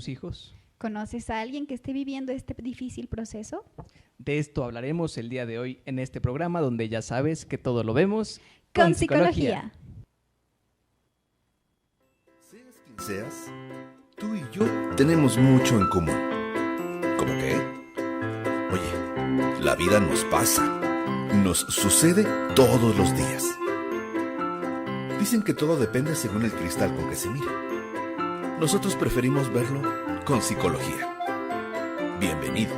tus hijos? ¿Conoces a alguien que esté viviendo este difícil proceso? De esto hablaremos el día de hoy en este programa, donde ya sabes que todo lo vemos con psicología. Seas quien seas, tú y yo tenemos mucho en común. ¿Cómo qué? Oye, la vida nos pasa, nos sucede todos los días. Dicen que todo depende según el cristal con que se mire. Nosotros preferimos verlo con psicología. Bienvenido.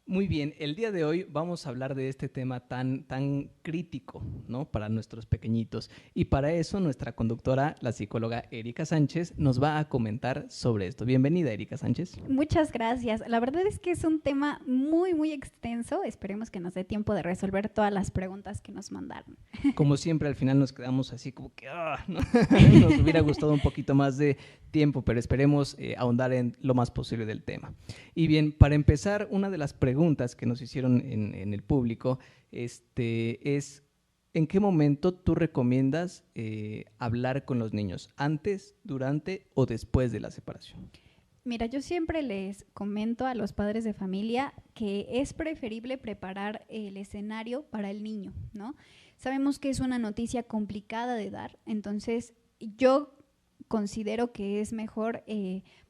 Muy bien, el día de hoy vamos a hablar de este tema tan crítico, ¿no?, para nuestros pequeñitos. Y para eso nuestra conductora, la psicóloga Erika Sánchez, nos va a comentar sobre esto. Bienvenida, Erika Sánchez. Muchas gracias. La verdad es que es un tema muy extenso. Esperemos que nos dé tiempo de resolver todas las preguntas que nos mandaron. Como siempre, al final nos quedamos así como que ¿no? Nos hubiera gustado un poquito más de tiempo, pero esperemos ahondar en lo más posible del tema. Y bien, para empezar, una de las preguntas que nos hicieron en el público es ¿en qué momento tú recomiendas hablar con los niños? ¿Antes, durante o después de la separación? Mira, yo siempre les comento a los padres de familia que es preferible preparar el escenario para el niño, ¿no? Sabemos que es una noticia complicada de dar, entonces yo considero que es mejor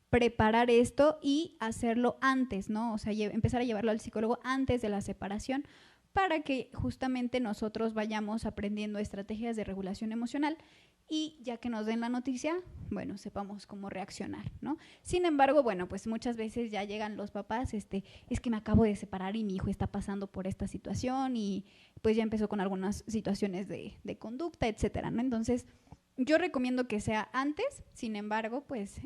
preparar esto y hacerlo antes, ¿no? O sea, empezar a llevarlo al psicólogo antes de la separación para que justamente nosotros vayamos aprendiendo estrategias de regulación emocional y ya que nos den la noticia, bueno, sepamos cómo reaccionar, ¿no? Sin embargo, bueno, pues muchas veces ya llegan los papás, es que me acabo de separar y mi hijo está pasando por esta situación y pues ya empezó con algunas situaciones de conducta, etcétera, ¿no? Entonces, yo recomiendo que sea antes, sin embargo, pues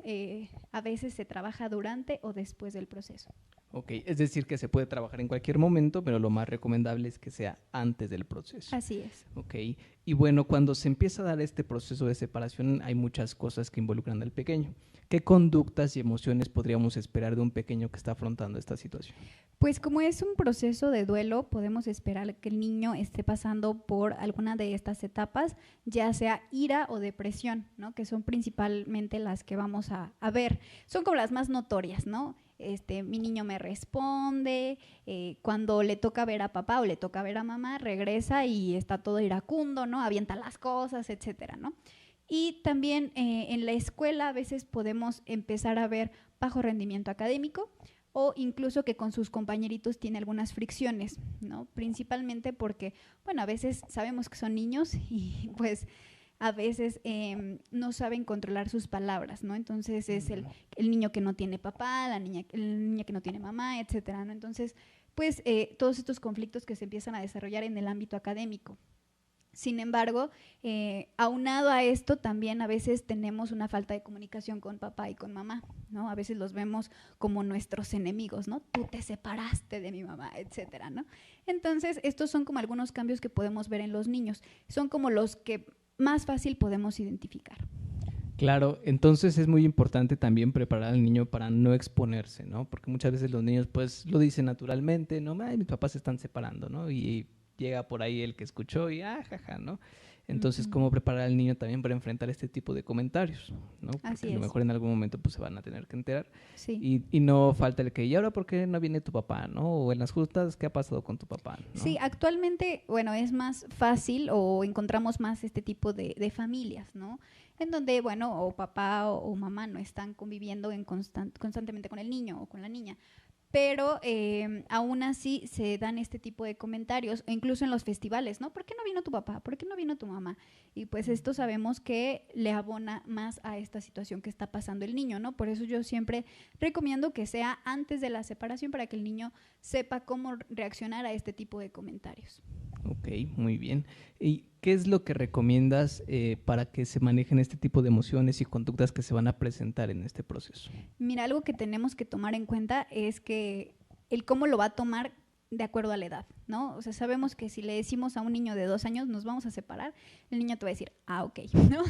a veces se trabaja durante o después del proceso. Ok, es decir que se puede trabajar en cualquier momento, pero lo más recomendable es que sea antes del proceso. Así es. Ok, y bueno, cuando se empieza a dar este proceso de separación hay muchas cosas que involucran al pequeño. ¿Qué conductas y emociones podríamos esperar de un pequeño que está afrontando esta situación? Pues como es un proceso de duelo, podemos esperar que el niño esté pasando por alguna de estas etapas, ya sea ira o depresión, ¿no? Que son principalmente las que vamos a ver. Son como las más notorias, ¿no? Mi niño me responde, cuando le toca ver a papá o le toca ver a mamá, regresa y está todo iracundo, ¿no? Avienta las cosas, etcétera, ¿no? Y también en la escuela a veces podemos empezar a ver bajo rendimiento académico o incluso que con sus compañeritos tiene algunas fricciones, ¿no? Principalmente porque, bueno, a veces sabemos que son niños y pues a veces no saben controlar sus palabras, ¿no? Entonces es el niño que no tiene papá, la niña que no tiene mamá, etcétera, ¿no? Entonces, pues todos estos conflictos que se empiezan a desarrollar en el ámbito académico. Sin embargo, aunado a esto, también a veces tenemos una falta de comunicación con papá y con mamá, ¿no? A veces los vemos como nuestros enemigos, ¿no? Tú te separaste de mi mamá, etcétera, ¿no? Entonces, estos son como algunos cambios que podemos ver en los niños. Son como los que más fácil podemos identificar. Claro, entonces es muy importante también preparar al niño para no exponerse, ¿no? Porque muchas veces los niños pues lo dicen naturalmente, ¿no? Ay, mis papás se están separando, ¿no? Y llega por ahí el que escuchó y jaja, ¿no? Entonces, ¿cómo preparar al niño también para enfrentar este tipo de comentarios, ¿no? Porque a lo mejor en algún momento pues se van a tener que enterar. Sí. Y no falta el que, ¿y ahora por qué no viene tu papá, no? O en las justas, ¿qué ha pasado con tu papá, ¿no? Sí, actualmente, bueno, es más fácil o encontramos más este tipo de familias, ¿no? En donde, bueno, o papá o mamá no están conviviendo constantemente con el niño o con la niña. Pero aún así se dan este tipo de comentarios, o incluso en los festivales, ¿no? ¿Por qué no vino tu papá? ¿Por qué no vino tu mamá? Y pues esto sabemos que le abona más a esta situación que está pasando el niño, ¿no? Por eso yo siempre recomiendo que sea antes de la separación para que el niño sepa cómo reaccionar a este tipo de comentarios. Ok, muy bien. ¿Y qué es lo que recomiendas para que se manejen este tipo de emociones y conductas que se van a presentar en este proceso? Mira, algo que tenemos que tomar en cuenta es que el cómo lo va a tomar de acuerdo a la edad, ¿no? O sea, sabemos que si le decimos a un niño de 2 años nos vamos a separar, el niño te va a decir, ok, ¿no?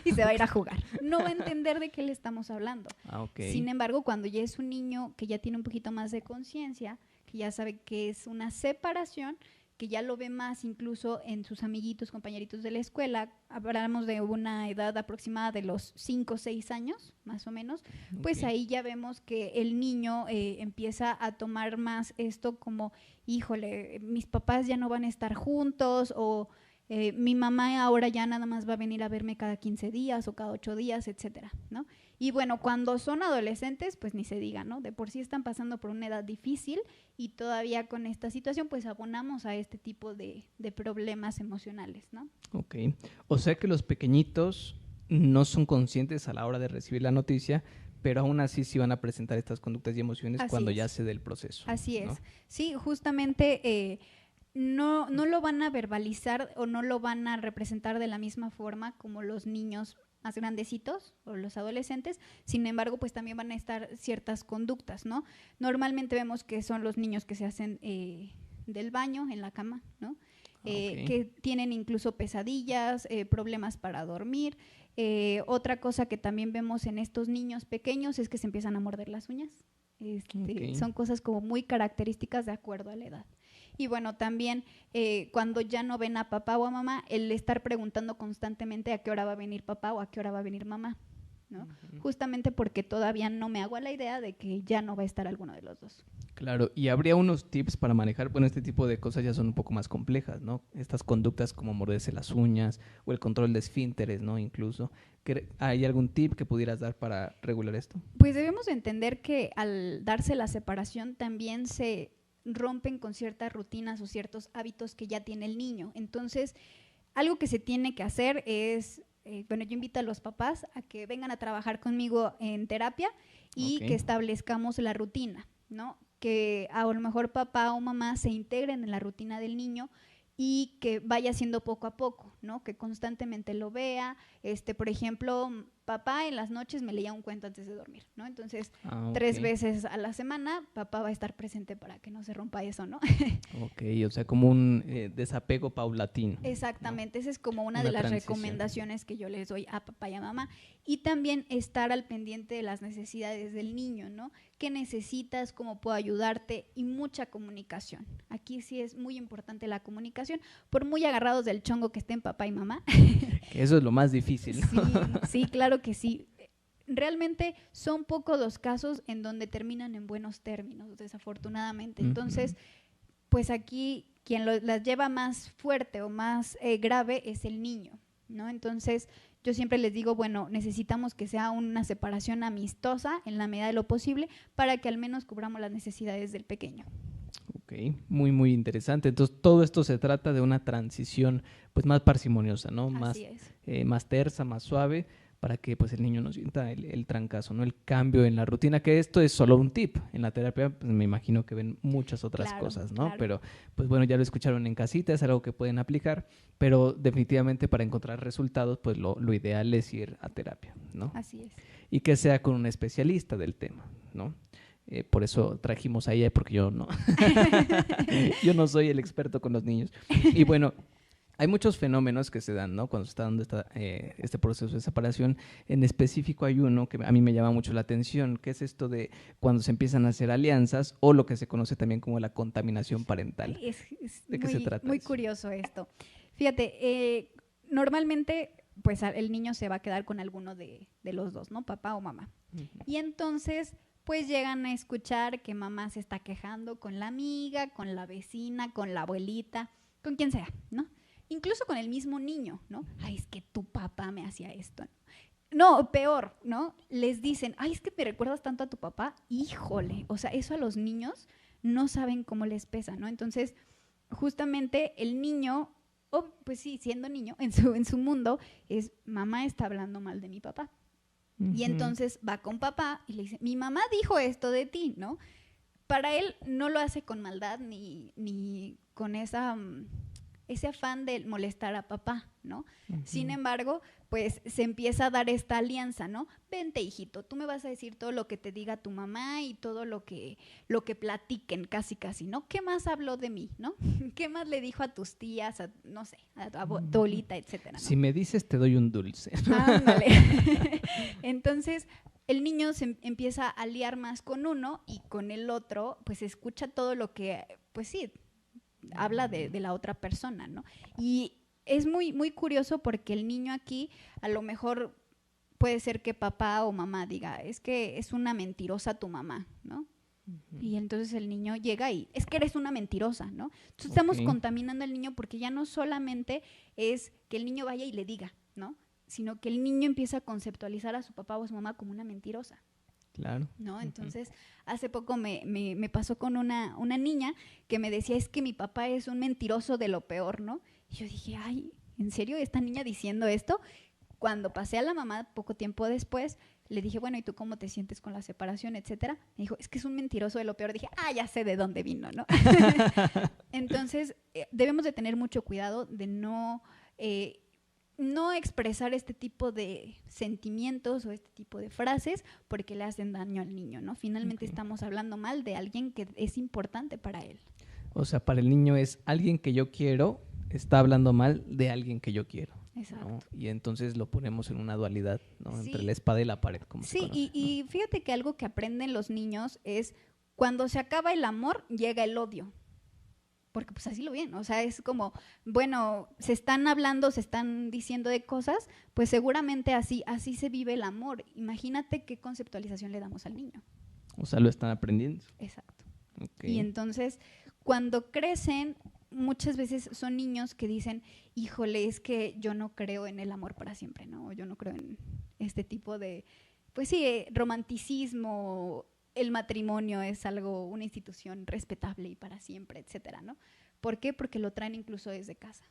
Y se va a ir a jugar. No va a entender de qué le estamos hablando. Okay. Sin embargo, cuando ya es un niño que ya tiene un poquito más de conciencia, que ya sabe que es una separación, que ya lo ve más incluso en sus amiguitos, compañeritos de la escuela, hablamos de una edad aproximada de los 5 o 6 años, más o menos, pues ahí ya vemos que el niño empieza a tomar más esto como, híjole, mis papás ya no van a estar juntos, o mi mamá ahora ya nada más va a venir a verme cada 15 días o cada 8 días, etcétera, ¿no? Y bueno, cuando son adolescentes, pues ni se diga, ¿no? De por sí están pasando por una edad difícil y todavía con esta situación, pues abonamos a este tipo de problemas emocionales, ¿no? Ok, o sea que los pequeñitos no son conscientes a la hora de recibir la noticia, pero aún así sí van a presentar estas conductas y emociones Así cuando es. ya se dé el proceso. Así es, ¿no? sí, justamente no lo van a verbalizar o no lo van a representar de la misma forma como los niños más grandecitos o los adolescentes, sin embargo, pues también van a estar ciertas conductas, ¿no? Normalmente vemos que son los niños que se hacen del baño en la cama, ¿no? Que tienen incluso pesadillas, problemas para dormir. Otra cosa que también vemos en estos niños pequeños es que se empiezan a morder las uñas. Son cosas como muy características de acuerdo a la edad. Y bueno, también cuando ya no ven a papá o a mamá, el estar preguntando constantemente a qué hora va a venir papá o a qué hora va a venir mamá, ¿no? Justamente porque todavía no me hago a la idea de que ya no va a estar alguno de los dos. Claro, y habría unos tips para manejar, bueno, este tipo de cosas ya son un poco más complejas, ¿no? Estas conductas como morderse las uñas o el control de esfínteres, ¿no? Incluso, ¿hay algún tip que pudieras dar para regular esto? Pues debemos entender que al darse la separación también se rompen con ciertas rutinas o ciertos hábitos que ya tiene el niño. Entonces, algo que se tiene que hacer es, yo invito a los papás a que vengan a trabajar conmigo en terapia y que establezcamos la rutina, ¿no? Que a lo mejor papá o mamá se integren en la rutina del niño y que vaya haciendo poco a poco, ¿no? Que constantemente lo vea. Por ejemplo, papá en las noches me leía un cuento antes de dormir, ¿no? Entonces, 3 veces a la semana papá va a estar presente para que no se rompa eso, ¿no? Ok, o sea, como un desapego paulatino. Exactamente, ¿no? Esa es como una de las recomendaciones que yo les doy a papá y a mamá. Y también estar al pendiente de las necesidades del niño, ¿no? ¿Qué necesitas? ¿Cómo puedo ayudarte? Y mucha comunicación. Aquí sí es muy importante la comunicación, por muy agarrados del chongo que estén papá y mamá. Que eso es lo más difícil, ¿no? Sí, claro que sí. Realmente son pocos los casos en donde terminan en buenos términos, desafortunadamente. Entonces, pues aquí quien las lleva más fuerte o más grave es el niño, ¿no? Entonces, yo siempre les digo, bueno, necesitamos que sea una separación amistosa en la medida de lo posible para que al menos cubramos las necesidades del pequeño. Ok, muy, muy interesante. Entonces, todo esto se trata de una transición pues más parsimoniosa, ¿no? Más tersa, más suave, para que pues el niño no sienta el trancazo, ¿no? El cambio en la rutina, que esto es solo un tip. En la terapia pues, me imagino que ven muchas otras cosas, ¿no? Claro. Pero pues bueno, ya lo escucharon en casita, es algo que pueden aplicar, pero definitivamente para encontrar resultados pues lo ideal es ir a terapia, ¿no? Así es. Y que sea con un especialista del tema, ¿no? Por eso trajimos a ella, porque yo no. Yo no soy el experto con los niños. Y bueno, hay muchos fenómenos que se dan, ¿no? Cuando se está dando este proceso de separación. En específico hay uno que a mí me llama mucho la atención, que es esto de cuando se empiezan a hacer alianzas o lo que se conoce también como la contaminación parental. ¿De qué se trata? Muy eso? Curioso esto. Fíjate, normalmente pues el niño se va a quedar con alguno de los dos, ¿no? Papá o mamá. Y entonces pues llegan a escuchar que mamá se está quejando con la amiga, con la vecina, con la abuelita, con quien sea, ¿no? Incluso con el mismo niño, ¿no? Ay, es que tu papá me hacía esto. No, peor, ¿no? Les dicen, ay, es que me recuerdas tanto a tu papá. Híjole, o sea, eso a los niños no saben cómo les pesa, ¿no? Entonces, justamente el niño, pues sí, siendo niño, en su mundo, es mamá está hablando mal de mi papá. Y entonces va con papá y le dice, mi mamá dijo esto de ti, ¿no? Para él no lo hace con maldad ni con ese afán de molestar a papá, ¿no? Sin embargo, pues se empieza a dar esta alianza, ¿no? Vente, hijito, tú me vas a decir todo lo que te diga tu mamá y todo lo que platiquen, casi, ¿no? ¿Qué más habló de mí, no? ¿Qué más le dijo a tus tías, no sé, a tu abuelita, etcétera, ¿no? Si me dices, te doy un dulce. Ándale. Entonces, el niño se empieza a aliar más con uno y con el otro, pues escucha todo lo que, pues sí, habla de la otra persona, ¿no? Y es muy, muy curioso porque el niño aquí a lo mejor puede ser que papá o mamá diga, es que es una mentirosa tu mamá, ¿no? Y entonces el niño llega y es que eres una mentirosa, ¿no? Entonces estamos contaminando al niño porque ya no solamente es que el niño vaya y le diga, ¿no? Sino que el niño empieza a conceptualizar a su papá o a su mamá como una mentirosa. Claro. ¿No? Entonces, hace poco me pasó con una niña que me decía, es que mi papá es un mentiroso de lo peor, ¿no? Y yo dije, ay, ¿en serio esta niña diciendo esto? Cuando pasé a la mamá, poco tiempo después, le dije, bueno, ¿y tú cómo te sientes con la separación, etcétera? Me dijo, es que es un mentiroso de lo peor. Dije, ya sé de dónde vino, ¿no? Entonces, debemos de tener mucho cuidado de no expresar este tipo de sentimientos o este tipo de frases porque le hacen daño al niño, ¿no? Finalmente estamos hablando mal de alguien que es importante para él. O sea, para el niño es alguien que yo quiero, está hablando mal de alguien que yo quiero. Exacto. ¿No? Y entonces lo ponemos en una dualidad, ¿no? Sí. Entre la espada y la pared, como se Sí, conoce, y fíjate que algo que aprenden los niños es cuando se acaba el amor, llega el odio. Porque pues así lo ven, o sea, es como, bueno, se están hablando, se están diciendo de cosas, pues seguramente así se vive el amor. Imagínate qué conceptualización le damos al niño. O sea, lo están aprendiendo. Exacto. Okay. Y entonces, cuando crecen, muchas veces son niños que dicen, híjole, es que yo no creo en el amor para siempre, ¿no? Yo no creo en este tipo de, pues sí, romanticismo. El matrimonio es algo, una institución respetable y para siempre, etcétera, ¿no? ¿Por qué? Porque lo traen incluso desde casa.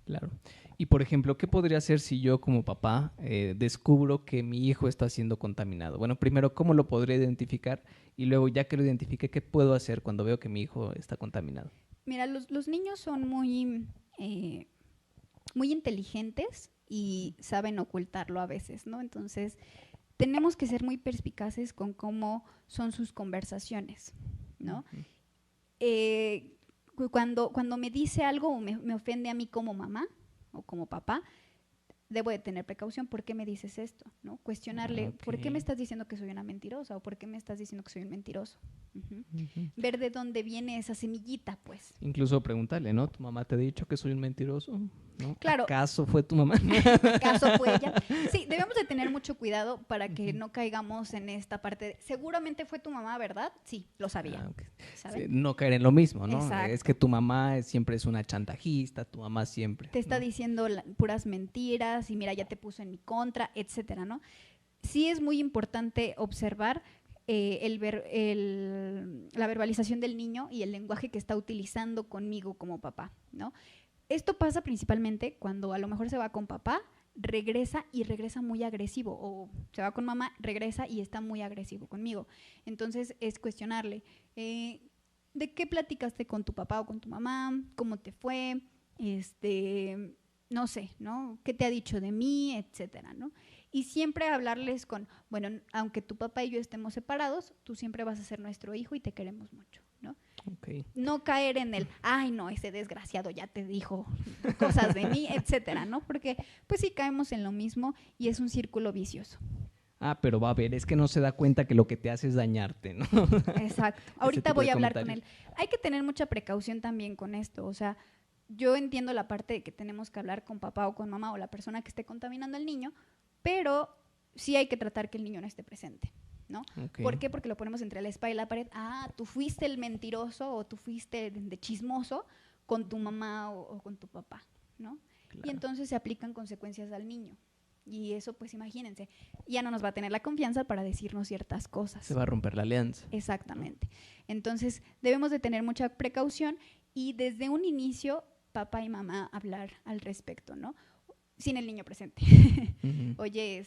Claro. Y, por ejemplo, ¿qué podría hacer si yo como papá descubro que mi hijo está siendo contaminado? Bueno, primero, ¿cómo lo podría identificar? Y luego, ya que lo identifique, ¿qué puedo hacer cuando veo que mi hijo está contaminado? Mira, los niños son muy inteligentes y saben ocultarlo a veces, ¿no? Entonces, tenemos que ser muy perspicaces con cómo son sus conversaciones, ¿no? Cuando me dice algo o me ofende a mí como mamá o como papá, debo de tener precaución. ¿Por qué me dices esto? ¿No? Cuestionarle, ¿por qué me estás diciendo que soy una mentirosa? ¿O por qué me estás diciendo que soy un mentiroso? Ver de dónde viene esa semillita, pues. Incluso preguntarle, ¿no? ¿Tu mamá te ha dicho que soy un mentiroso? ¿No? Claro. ¿Acaso fue tu mamá? ¿Acaso fue ella? Sí, debemos de tener mucho cuidado para que no caigamos en esta parte de, seguramente fue tu mamá, ¿verdad? Sí, lo sabía. Sí, no caer en lo mismo, ¿no? Exacto. Es que tu mamá siempre es una chantajista, tu mamá siempre. Te está diciendo puras mentiras y mira, ya te puso en mi contra, etcétera, ¿no? Sí es muy importante observar la verbalización del niño y el lenguaje que está utilizando conmigo como papá, ¿no? Esto pasa principalmente cuando a lo mejor se va con papá, regresa muy agresivo, o se va con mamá, regresa y está muy agresivo conmigo. Entonces es cuestionarle, ¿de qué platicaste con tu papá o con tu mamá? ¿Cómo te fue? No sé, ¿no? ¿Qué te ha dicho de mí? Etcétera, ¿no? Y siempre hablarles con, bueno, aunque tu papá y yo estemos separados, tú siempre vas a ser nuestro hijo y te queremos mucho, ¿no? Okay. No caer en el, ay, no, ese desgraciado ya te dijo cosas de mí, etcétera, ¿no? Porque pues sí caemos en lo mismo y es un círculo vicioso. Pero va a ver, es que no se da cuenta que lo que te hace es dañarte, ¿no? Exacto. Ahorita voy a hablar con él. Hay que tener mucha precaución también con esto, o sea, yo entiendo la parte de que tenemos que hablar con papá o con mamá o la persona que esté contaminando al niño, pero sí hay que tratar que el niño no esté presente, ¿no? Okay. ¿Por qué? Porque lo ponemos entre la espada y la pared. Tú fuiste el mentiroso o tú fuiste de chismoso con tu mamá o con tu papá, ¿no? Claro. Y entonces se aplican consecuencias al niño. Y eso, pues imagínense, ya no nos va a tener la confianza para decirnos ciertas cosas. Se va a romper la alianza. Exactamente. Entonces, debemos de tener mucha precaución y desde un inicio, papá y mamá hablar al respecto, ¿no? Sin el niño presente. Oye,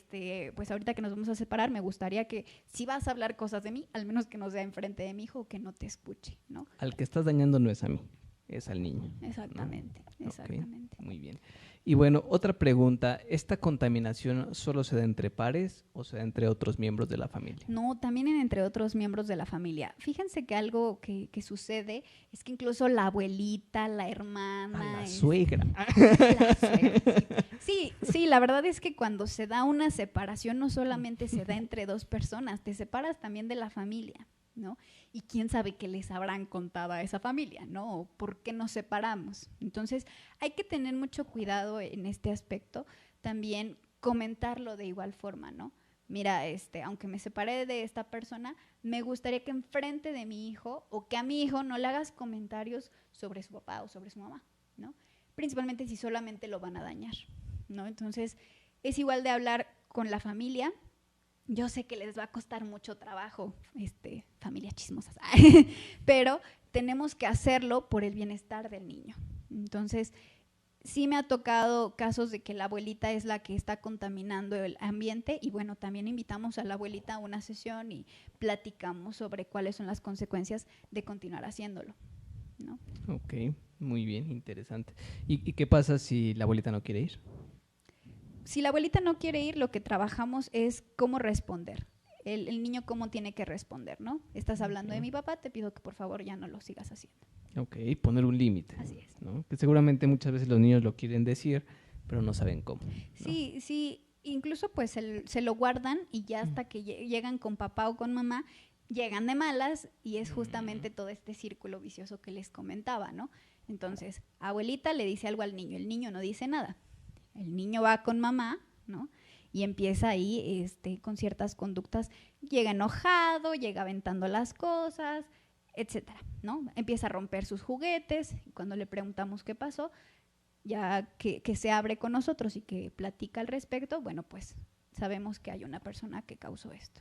pues ahorita que nos vamos a separar, me gustaría que si vas a hablar cosas de mí, al menos que no sea enfrente de mi hijo o que no te escuche, ¿no? Al que estás dañando no es a mí, es al niño. Exactamente, ¿no? Exactamente. Okay, muy bien. Y bueno, otra pregunta, ¿esta contaminación solo se da entre pares o se da entre otros miembros de la familia? No, también entre otros miembros de la familia. Fíjense que algo que sucede es que incluso la abuelita, la hermana... La suegra. La suegra, sí, la verdad es que cuando se da una separación no solamente se da entre dos personas, te separas también de la familia, ¿no? Y quién sabe qué les habrán contado a esa familia, ¿no? O por qué nos separamos. Entonces, hay que tener mucho cuidado en este aspecto. También comentarlo de igual forma, ¿no? Mira, aunque me separé de esta persona, me gustaría que enfrente de mi hijo o que a mi hijo no le hagas comentarios sobre su papá o sobre su mamá, ¿no? Principalmente si solamente lo van a dañar, ¿no? Entonces, es igual de hablar con la familia. Yo sé que les va a costar mucho trabajo, familias chismosas, pero tenemos que hacerlo por el bienestar del niño. Entonces, sí me ha tocado casos de que la abuelita es la que está contaminando el ambiente y bueno, también invitamos a la abuelita a una sesión y platicamos sobre cuáles son las consecuencias de continuar haciéndolo, ¿no? Ok, muy bien, interesante. ¿Y qué pasa si la abuelita no quiere ir? Si la abuelita no quiere ir, lo que trabajamos es cómo responder. El niño cómo tiene que responder, ¿no? Estás hablando de mi papá, te pido que por favor ya no lo sigas haciendo. Ok, poner un límite. Así es. ¿No? Que seguramente muchas veces los niños lo quieren decir, pero no saben cómo, ¿no? Sí, incluso pues se lo guardan y ya hasta que llegan con papá o con mamá, llegan de malas y es justamente todo este círculo vicioso que les comentaba, ¿no? Entonces, abuelita le dice algo al niño, el niño no dice nada. El niño va con mamá, ¿no? Y empieza ahí con ciertas conductas, llega enojado, llega aventando las cosas, etcétera, ¿no? Empieza a romper sus juguetes y cuando le preguntamos qué pasó, ya que se abre con nosotros y que platica al respecto, bueno, pues sabemos que hay una persona que causó esto.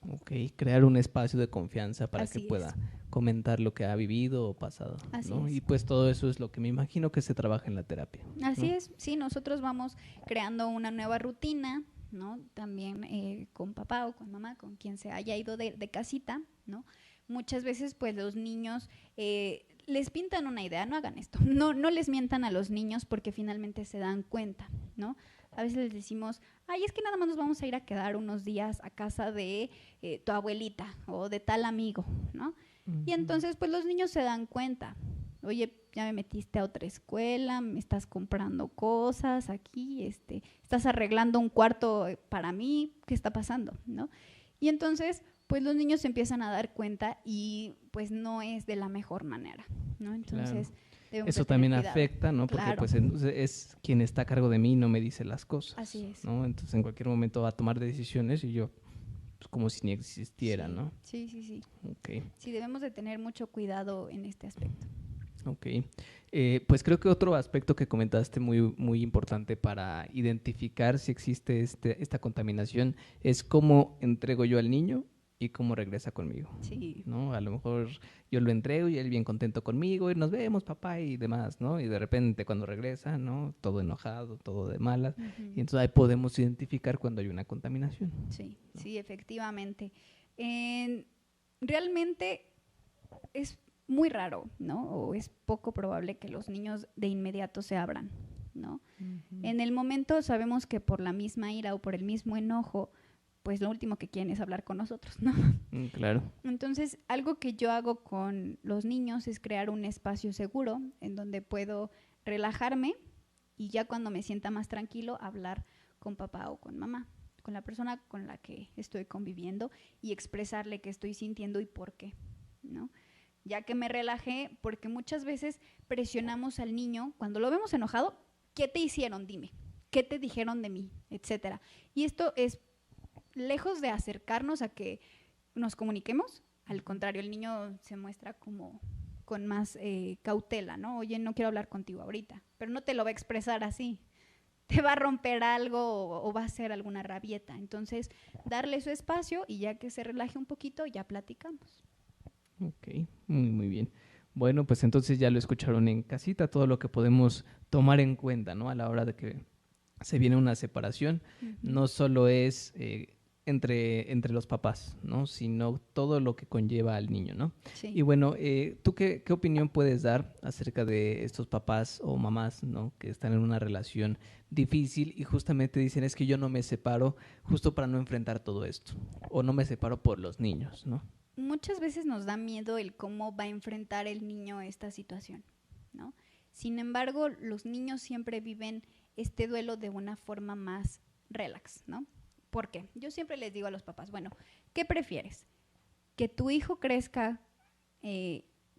Ok, crear un espacio de confianza para Así que pueda es. comentar lo que ha vivido o pasado, Así ¿no? es. Y pues todo eso es lo que me imagino que se trabaja en la terapia, Así ¿no? es, sí, nosotros vamos creando una nueva rutina, ¿no? También con papá o con mamá, con quien se haya ido de casita, ¿no? Muchas veces pues los niños les pintan una idea, no hagan esto, no les mientan a los niños porque finalmente se dan cuenta, ¿no? A veces les decimos, ay, es que nada más nos vamos a ir a quedar unos días a casa de tu abuelita o de tal amigo, ¿no? Y entonces pues los niños se dan cuenta, oye, ya me metiste a otra escuela, me estás comprando cosas aquí, estás arreglando un cuarto para mí, ¿qué está pasando? ¿No? Y entonces, pues los niños se empiezan a dar cuenta y pues no es de la mejor manera, ¿no? Entonces, Claro. debemos Eso de tener también cuidado. afecta, ¿no? Porque Claro. pues entonces es quien está a cargo de mí y no me dice las cosas, Así es. ¿no? Entonces en cualquier momento va a tomar decisiones y yo pues, como si ni existiera, Sí, ¿no? sí. Ok. Sí, debemos de tener mucho cuidado en este aspecto. Ok, pues creo que otro aspecto que comentaste muy importante para identificar si existe esta contaminación es cómo entrego yo al niño y cómo regresa conmigo, Sí. ¿no? A lo mejor yo lo entrego y él bien contento conmigo y nos vemos, papá, y demás, ¿no? Y de repente cuando regresa, ¿no? Todo enojado, todo de malas, y entonces ahí podemos identificar cuando hay una contaminación. Sí, ¿no? sí, efectivamente. Realmente es muy raro, ¿no? O es poco probable que los niños de inmediato se abran, ¿no? En el momento sabemos que por la misma ira o por el mismo enojo, pues lo último que quieren es hablar con nosotros, ¿no? Claro. Entonces, algo que yo hago con los niños es crear un espacio seguro en donde puedo relajarme y ya cuando me sienta más tranquilo, hablar con papá o con mamá, con la persona con la que estoy conviviendo y expresarle qué estoy sintiendo y por qué, ¿no? Ya que me relajé, porque muchas veces presionamos al niño, cuando lo vemos enojado, ¿qué te hicieron? Dime, ¿qué te dijeron de mí? Etcétera. Y esto es lejos de acercarnos a que nos comuniquemos, al contrario, el niño se muestra como con más cautela, ¿no? Oye, no quiero hablar contigo ahorita, pero no te lo va a expresar así. Te va a romper algo o va a hacer alguna rabieta. Entonces, darle su espacio y ya que se relaje un poquito, ya platicamos. Ok, muy bien. Bueno, pues entonces ya lo escucharon en casita, todo lo que podemos tomar en cuenta, ¿no? A la hora de que se viene una separación, no solo es entre los papás, ¿no? Sino todo lo que conlleva al niño, ¿no? Sí. Y bueno, ¿tú qué opinión puedes dar acerca de estos papás o mamás, ¿no? Que están en una relación difícil y justamente dicen, es que yo no me separo justo para no enfrentar todo esto, o no me separo por los niños, ¿no? Muchas veces nos da miedo el cómo va a enfrentar el niño esta situación, ¿no? Sin embargo, los niños siempre viven este duelo de una forma más relax, ¿no? ¿Por qué? Yo siempre les digo a los papás, bueno, ¿qué prefieres? que tu hijo crezca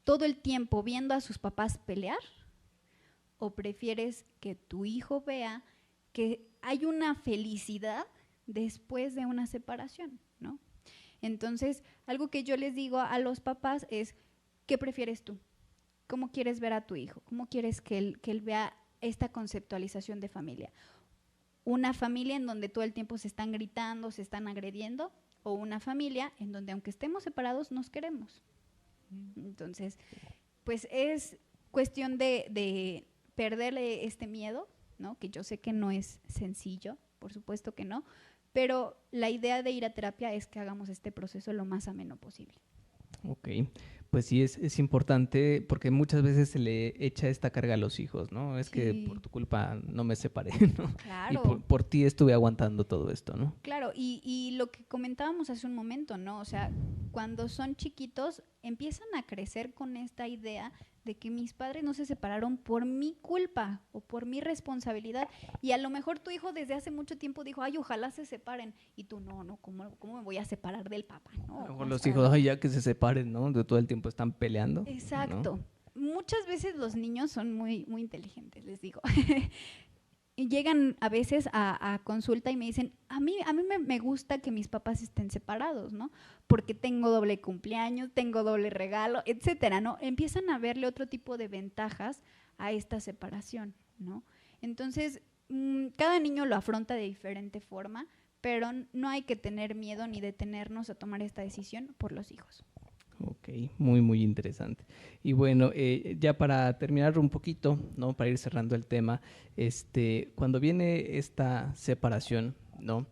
todo el tiempo viendo a sus papás pelear, o prefieres que tu hijo vea que hay una felicidad después de una separación, ¿no? Entonces, algo que yo les digo a los papás es, ¿qué prefieres tú? ¿Cómo quieres ver a tu hijo? ¿Cómo quieres que él vea esta conceptualización de familia? ¿Una familia en donde todo el tiempo se están gritando, se están agrediendo? ¿O una familia en donde aunque estemos separados nos queremos? Entonces, pues es cuestión de perderle este miedo, ¿no? Que yo sé que no es sencillo, por supuesto que no, pero la idea de ir a terapia es que hagamos este proceso lo más ameno posible. Ok, pues sí, es importante porque muchas veces se le echa esta carga a los hijos, ¿no? Es que por tu culpa no me separé, ¿no? Claro. Y por ti estuve aguantando todo esto, ¿no? Claro, y lo que comentábamos hace un momento, ¿no? O sea, cuando son chiquitos empiezan a crecer con esta idea de que mis padres no se separaron por mi culpa o por mi responsabilidad, y a lo mejor tu hijo desde hace mucho tiempo dijo, ay, ojalá se separen, y tú, no, ¿cómo me voy a separar del papá? ¿No? A lo mejor los hijos, ay, ya que se separen, ¿no? De todo el tiempo están peleando. Exacto. ¿No? Muchas veces los niños son muy, muy inteligentes, les digo. Y llegan a veces a consulta y me dicen, a mí me gusta que mis papás estén separados, ¿no? Porque tengo doble cumpleaños, tengo doble regalo, etcétera, ¿no? Empiezan a verle otro tipo de ventajas a esta separación, ¿no? Entonces, cada niño lo afronta de diferente forma, pero no hay que tener miedo ni detenernos a tomar esta decisión por los hijos. Ok, muy, muy interesante. Y bueno, ya para terminar un poquito, ¿no? Para ir cerrando el tema, cuando viene esta separación, ¿no?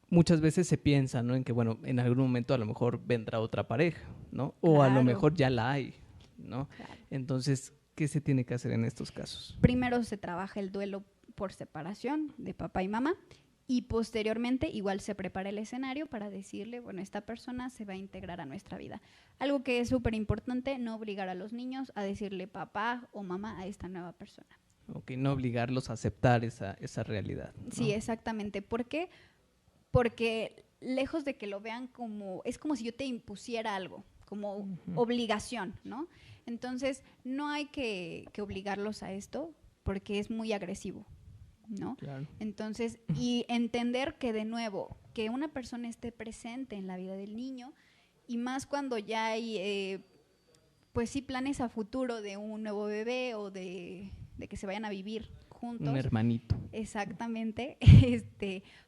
Muchas veces se piensa, ¿no? En que, bueno, en algún momento a lo mejor vendrá otra pareja, ¿no? O a lo mejor ya la hay, ¿no? Claro. Entonces, ¿qué se tiene que hacer en estos casos? Primero se trabaja el duelo por separación de papá y mamá, y posteriormente igual se prepara el escenario para decirle, bueno, esta persona se va a integrar a nuestra vida. Algo que es súper importante, no obligar a los niños a decirle papá o mamá a esta nueva persona. Ok, no obligarlos a aceptar esa realidad, ¿no? Sí, exactamente. ¿Por qué? Porque lejos de que lo vean como, es como si yo te impusiera algo, como obligación, ¿no? Entonces, no hay que obligarlos a esto porque es muy agresivo, ¿no? Claro. Entonces, y entender que de nuevo, que una persona esté presente en la vida del niño, y más cuando ya hay, pues sí, planes a futuro de un nuevo bebé o de que se vayan a vivir juntos. Un hermanito. Exactamente,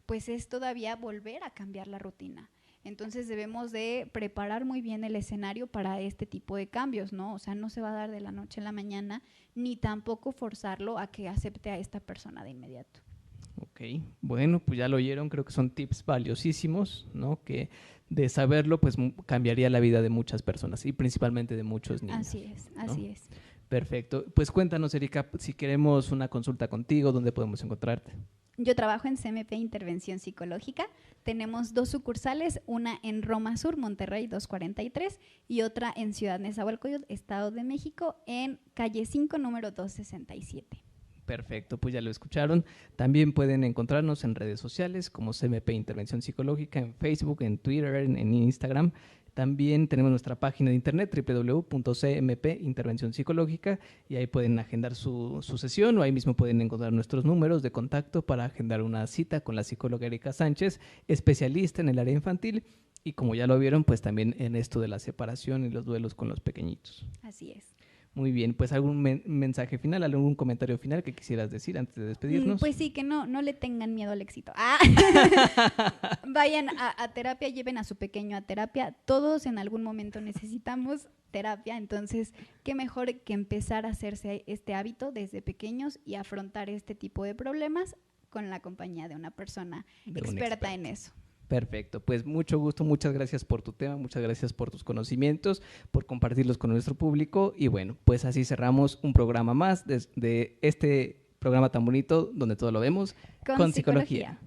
pues es todavía volver a cambiar la rutina. Entonces debemos de preparar muy bien el escenario para este tipo de cambios, ¿no? O sea, no se va a dar de la noche a la mañana, ni tampoco forzarlo a que acepte a esta persona de inmediato. Ok, bueno, pues ya lo oyeron, creo que son tips valiosísimos, ¿no? Que de saberlo, pues cambiaría la vida de muchas personas y principalmente de muchos niños. Así es, ¿no? Así es. Perfecto. Pues cuéntanos, Erika, si queremos una consulta contigo, ¿dónde podemos encontrarte? Yo trabajo en CMP Intervención Psicológica. Tenemos 2 sucursales, una en Roma Sur, Monterrey 243, y otra en Ciudad Nezahualcóyotl, Estado de México, en calle 5, número 267. Perfecto, pues ya lo escucharon. También pueden encontrarnos en redes sociales como CMP Intervención Psicológica, en Facebook, en Twitter, en Instagram. También tenemos nuestra página de internet www.cmpintervencionpsicológica y ahí pueden agendar su sesión, o ahí mismo pueden encontrar nuestros números de contacto para agendar una cita con la psicóloga Erika Sánchez, especialista en el área infantil y, como ya lo vieron, pues también en esto de la separación y los duelos con los pequeñitos. Así es. Muy bien, pues ¿algún mensaje final, algún comentario final que quisieras decir antes de despedirnos? Pues sí, que no le tengan miedo al éxito. Vayan a terapia, lleven a su pequeño a terapia. Todos en algún momento necesitamos terapia, entonces qué mejor que empezar a hacerse este hábito desde pequeños y afrontar este tipo de problemas con la compañía de una persona experta en eso. Perfecto, pues mucho gusto, muchas gracias por tu tema, muchas gracias por tus conocimientos, por compartirlos con nuestro público y bueno, pues así cerramos un programa más de este programa tan bonito donde todo lo vemos con psicología.